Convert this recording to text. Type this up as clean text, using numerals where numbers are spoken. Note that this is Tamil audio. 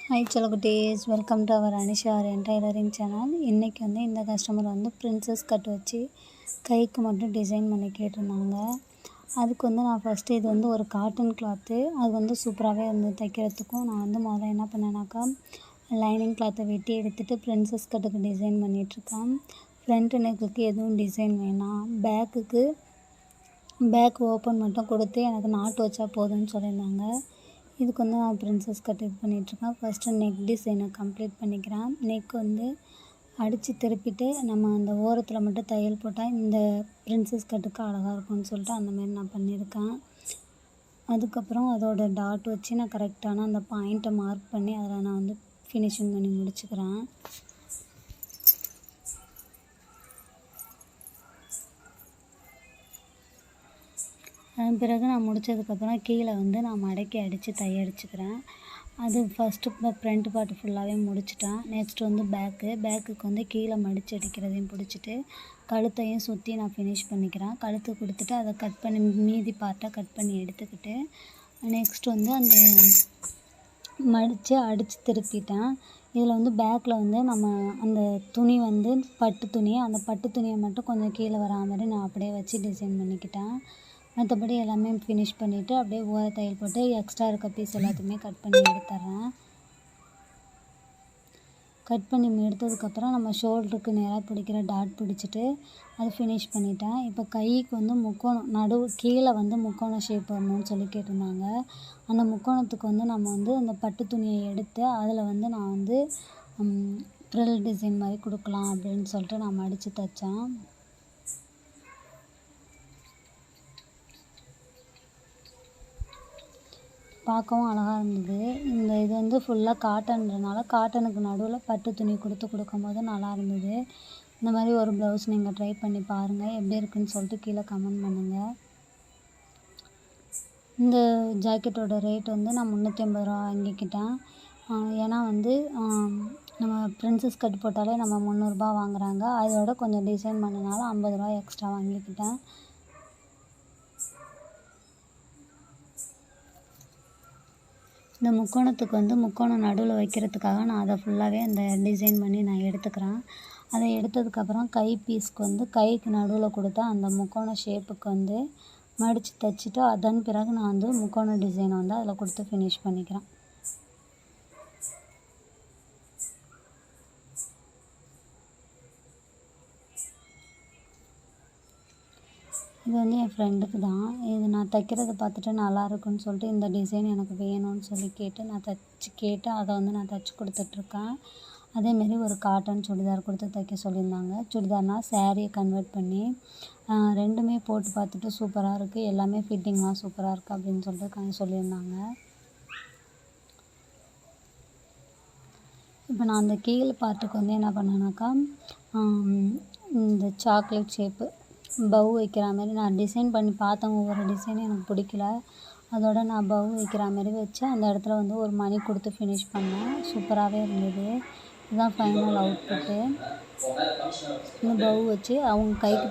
ஹாய் செல்லக்குட்டீஸ், welcome to our Anisha tailoring channel. இன்றைக்கி இந்த கஸ்டமர் பிரின்சஸ் கட் வச்சு கைக்கு மட்டும் டிசைன் பண்ணி கேட்டிருந்தாங்க. அதுக்கு நான் ஃபஸ்ட்டு இது ஒரு காட்டன் கிளாத்து. அது சூப்பராகவே தைக்கிறதுக்கும் நான் முதல்ல என்ன பண்ணேனாக்கா, லைனிங் கிளாத்தை வெட்டி எடுத்துகிட்டு பிரின்சஸ் கட்டுக்கு டிசைன் பண்ணிகிட்ருக்கேன். ஃப்ரண்ட் நெக்குக்கு எதுவும் டிசைன் வேணாம், பேக் ஓப்பன் மட்டும் கொடுத்து எனக்கு நாட்டு வச்சா போதும்னு சொல்லியிருந்தாங்க. இதுக்கு நான் பிரின்சஸ் கட் இது பண்ணிகிட்ருக்கேன். ஃபஸ்ட்டு நெக் டிசைனை கம்ப்ளீட் பண்ணிக்கிறேன். நெக் அடித்து திருப்பிட்டு நம்ம அந்த ஓரத்தில் மட்டும் தையல் போட்டால் இந்த பிரின்சஸ் கட்டுக்கு அழகாக இருக்கும்னு சொல்லிட்டு அந்தமாரி நான் பண்ணியிருக்கேன். அதுக்கப்புறம் அதோட டாட் வச்சு நான் கரெக்டான அந்த பாயிண்ட்டை மார்க் பண்ணி அதில் நான் ஃபினிஷிங் பண்ணி முடிச்சுக்கிறேன். அதன் பிறகு நான் முடித்ததுக்கப்புறம் கீழே நான் மடக்கி அடித்து தையடிச்சுக்கிறேன். அது ஃபஸ்ட்டு ஃப்ரண்ட் பார்ட் ஃபுல்லாகவே முடிச்சிட்டேன். நெக்ஸ்ட்டு பேக்குக்கு கீழே மடித்து அடிக்கிறதையும் பிடிச்சிட்டு கழுத்தையும் சுற்றி நான் ஃபினிஷ் பண்ணிக்கிறேன். கழுத்து கொடுத்துட்டு அதை கட் பண்ணி மீதி பார்ட்டை கட் பண்ணி எடுத்துக்கிட்டு நெக்ஸ்ட்டு அந்த மடித்து அடித்து திருப்பிட்டேன். இதில் பேக்கில் நம்ம அந்த துணி பட்டு துணி, அந்த பட்டு துணியை மட்டும் கொஞ்சம் கீழே வரா மாதிரி நான் அப்படியே வச்சு டிசைன் பண்ணிக்கிட்டேன். மற்றபடி எல்லாமே ஃபினிஷ் பண்ணிவிட்டு அப்படியே ஓர தையல் போட்டு எக்ஸ்ட்ரா இருக்க பீஸ் எல்லாத்தையுமே கட் பண்ணி எடுத்துட்றேன். கட் பண்ணி எடுத்ததுக்கப்புறம் நம்ம ஷோல்டருக்கு நேராக பிடிக்கிற டாட் பிடிச்சிட்டு அதை ஃபினிஷ் பண்ணிட்டேன். இப்போ கைக்கு முக்கோணம் கீழே முக்கோண ஷேப் வரணும்னு சொல்லி கேட்டிருந்தாங்க. அந்த முக்கோணத்துக்கு நம்ம அந்த பட்டு துணியை எடுத்து அதில் நான் ஃப்ரில் டிசைன் மாதிரி கொடுக்கலாம் அப்படின்னு சொல்லிட்டு நான் மடித்து தைச்சேன். பார்க்கவும் அழகாக இருந்தது. இது ஃபுல்லாக காட்டன்றனால காட்டனுக்கு நடுவில் பட்டு துணி கொடுக்கும்போது நல்லா இருந்தது. இந்த மாதிரி ஒரு ப்ளவுஸ் நீங்கள் ட்ரை பண்ணி பாருங்கள், எப்படி இருக்குன்னு சொல்லிட்டு கீழே கமெண்ட் பண்ணுங்கள். இந்த ஜாக்கெட்டோட ரேட் நான் 350 ரூபா வாங்கிக்கிட்டேன். ஏன்னா நம்ம பிரின்சஸ் கட் போட்டாலே நம்ம 300 ரூபா வாங்குகிறாங்க. அதோட கொஞ்சம் டிசைன் பண்ணனால 50 ரூபா எக்ஸ்ட்ரா வாங்கிக்கிட்டேன். இந்த முக்கோணத்துக்கு முக்கோணம் நடுவில் வைக்கிறதுக்காக நான் அதை ஃபுல்லாகவே அந்த டிசைன் பண்ணி நான் எடுத்துக்கிறேன். அதை எடுத்ததுக்கப்புறம் கை பீஸ்க்கு கைக்கு நடுவில் கொடுத்தா அந்த முக்கோண ஷேப்புக்கு மடித்து தைச்சிட்டு அதன் பிறகு நான் முக்கோண டிசைனை அதில் கொடுத்து ஃபினிஷ் பண்ணிக்கிறேன். இது என் ஃப்ரெண்டுக்கு தான். இது நான் தைக்கிறத பார்த்துட்டு நல்லா இருக்குன்னு சொல்லிட்டு இந்த டிசைன் எனக்கு வேணும்னு சொல்லி கேட்டு அதை நான் தைச்சி கொடுத்துட்ருக்கேன். அதேமாரி ஒரு காட்டன் சுடிதார் கொடுத்து தைக்க சொல்லியிருந்தாங்க. சுடிதார்னால் சாரியை கன்வெர்ட் பண்ணி ரெண்டுமே போட்டு பார்த்துட்டு சூப்பராக இருக்குது, எல்லாமே ஃபிட்டிங்லாம் சூப்பராக இருக்குது அப்படின்னு சொல்லிட்டு சொல்லியிருந்தாங்க. இப்போ நான் அந்த கீழ் பார்ட்டுக்கு என்ன பண்ணேனாக்கா, இந்த சாக்லேட் ஷேப்பு பவ் வைக்கிற மாதிரி நான் டிசைன் பண்ணி பார்த்தேன். ஒவ்வொரு டிசைனும் எனக்கு பிடிக்கல. அதோட நான் பவ் வைக்கிற மாதிரி வச்சு அந்த இடத்துல ஒரு மணி கொடுத்து ஃபினிஷ் பண்ணேன். சூப்பராகவே இருந்தது. இதுதான் ஃபைனல் அவுட்புட்டு. இந்த பவ் வச்சு அவங்க கைக்கு